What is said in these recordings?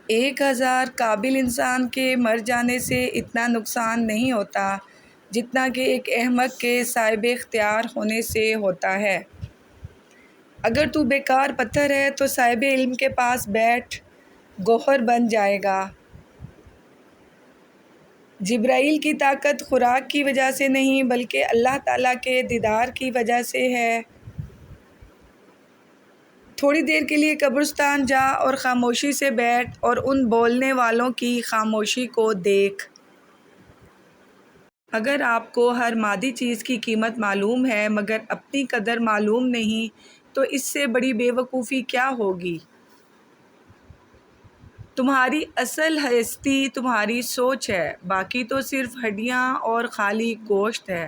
1000 قابل انسان کے مر جانے سے اتنا نقصان نہیں ہوتا جتنا کہ ایک احمق کے صاحب اختیار ہونے سے ہوتا ہے۔ اگر تو بیکار پتھر ہے تو صاحب علم کے پاس بیٹھ گوہر بن جائے گا۔ جبرائیل کی طاقت خوراک کی وجہ سے نہیں بلکہ اللہ تعالیٰ کے دیدار کی وجہ سے ہے۔ تھوڑی دیر کے لیے قبرستان جا اور خاموشی سے بیٹھ اور ان بولنے والوں کی خاموشی کو دیکھ۔ اگر آپ کو ہر مادی چیز کی قیمت معلوم ہے مگر اپنی قدر معلوم نہیں تو اس سے بڑی بے وقوفی کیا ہوگی؟ تمہاری اصل ہستی تمہاری سوچ ہے، باقی تو صرف ہڈیاں اور خالی گوشت ہے۔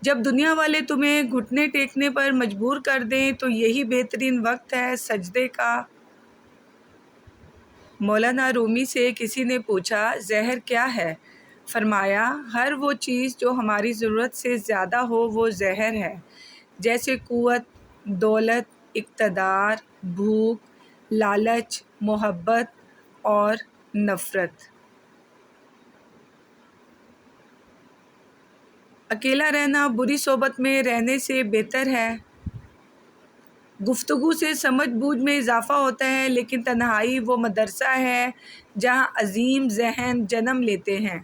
جب دنیا والے تمہیں گھٹنے ٹیکنے پر مجبور کر دیں تو یہی بہترین وقت ہے سجدے کا۔ مولانا رومی سے کسی نے پوچھا، زہر کیا ہے؟ فرمایا، ہر وہ چیز جو ہماری ضرورت سے زیادہ ہو وہ زہر ہے، جیسے قوت، دولت، اقتدار، بھوک، لالچ، محبت اور نفرت۔ اکیلا رہنا بری صحبت میں رہنے سے بہتر ہے۔ گفتگو سے سمجھ بوجھ میں اضافہ ہوتا ہے لیکن تنہائی وہ مدرسہ ہے جہاں عظیم ذہن جنم لیتے ہیں۔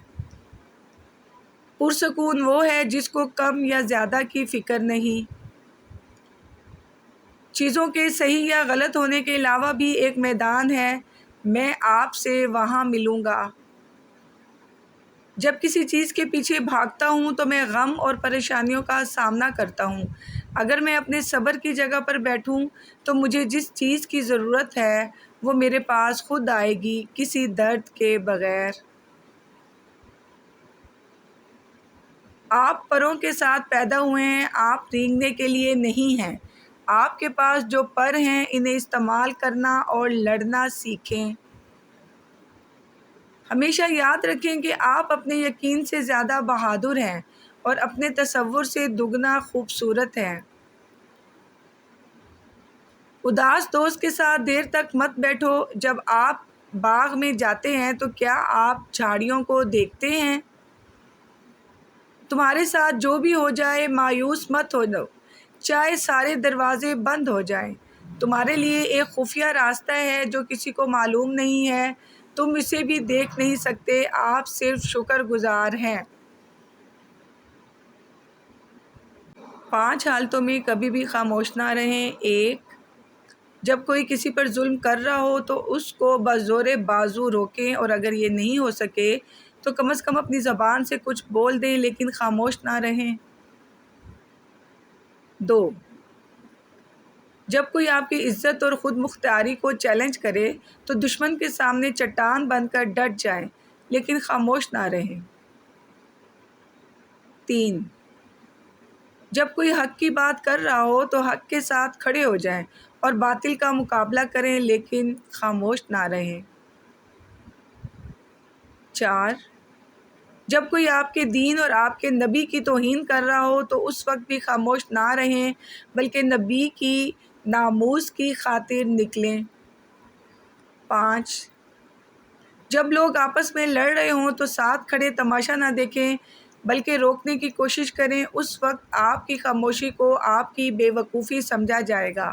پرسکون وہ ہے جس کو کم یا زیادہ کی فکر نہیں۔ چیزوں کے صحیح یا غلط ہونے کے علاوہ بھی ایک میدان ہے، میں آپ سے وہاں ملوں گا۔ جب کسی چیز کے پیچھے بھاگتا ہوں تو میں غم اور پریشانیوں کا سامنا کرتا ہوں۔ اگر میں اپنے صبر کی جگہ پر بیٹھوں تو مجھے جس چیز کی ضرورت ہے وہ میرے پاس خود آئے گی، کسی درد کے بغیر۔ آپ پروں کے ساتھ پیدا ہوئے ہیں، آپ رینگنے کے لیے نہیں ہیں۔ آپ کے پاس جو پر ہیں انہیں استعمال کرنا اور لڑنا سیکھیں۔ ہمیشہ یاد رکھیں کہ آپ اپنے یقین سے زیادہ بہادر ہیں اور اپنے تصور سے دگنا خوبصورت ہیں۔ اداس دوست کے ساتھ دیر تک مت بیٹھو۔ جب آپ باغ میں جاتے ہیں تو کیا آپ جھاڑیوں کو دیکھتے ہیں؟ تمہارے ساتھ جو بھی ہو جائے مایوس مت ہو جاؤ، چاہے سارے دروازے بند ہو جائیں۔ تمہارے لیے ایک خفیہ راستہ ہے جو کسی کو معلوم نہیں ہے، تم اسے بھی دیکھ نہیں سکتے، آپ صرف شکر گزار ہیں۔ 5 حالتوں میں کبھی بھی خاموش نہ رہیں۔ 1، جب کوئی کسی پر ظلم کر رہا ہو تو اس کو بزور بازو روکیں اور اگر یہ نہیں ہو سکے تو کم از کم اپنی زبان سے کچھ بول دیں لیکن خاموش نہ رہیں۔ 2، جب کوئی آپ کی عزت اور خود مختاری کو چیلنج کرے تو دشمن کے سامنے چٹان بن کر ڈٹ جائیں لیکن خاموش نہ رہیں۔ 3، جب کوئی حق کی بات کر رہا ہو تو حق کے ساتھ کھڑے ہو جائیں اور باطل کا مقابلہ کریں لیکن خاموش نہ رہیں۔ 4، جب کوئی آپ کے دین اور آپ کے نبی کی توہین کر رہا ہو تو اس وقت بھی خاموش نہ رہیں بلکہ نبی کی ناموس کی خاطر نکلیں۔ 5، جب لوگ آپس میں لڑ رہے ہوں تو ساتھ کھڑے تماشا نہ دیکھیں بلکہ روکنے کی کوشش کریں، اس وقت آپ کی خاموشی کو آپ کی بے وقوفی سمجھا جائے گا۔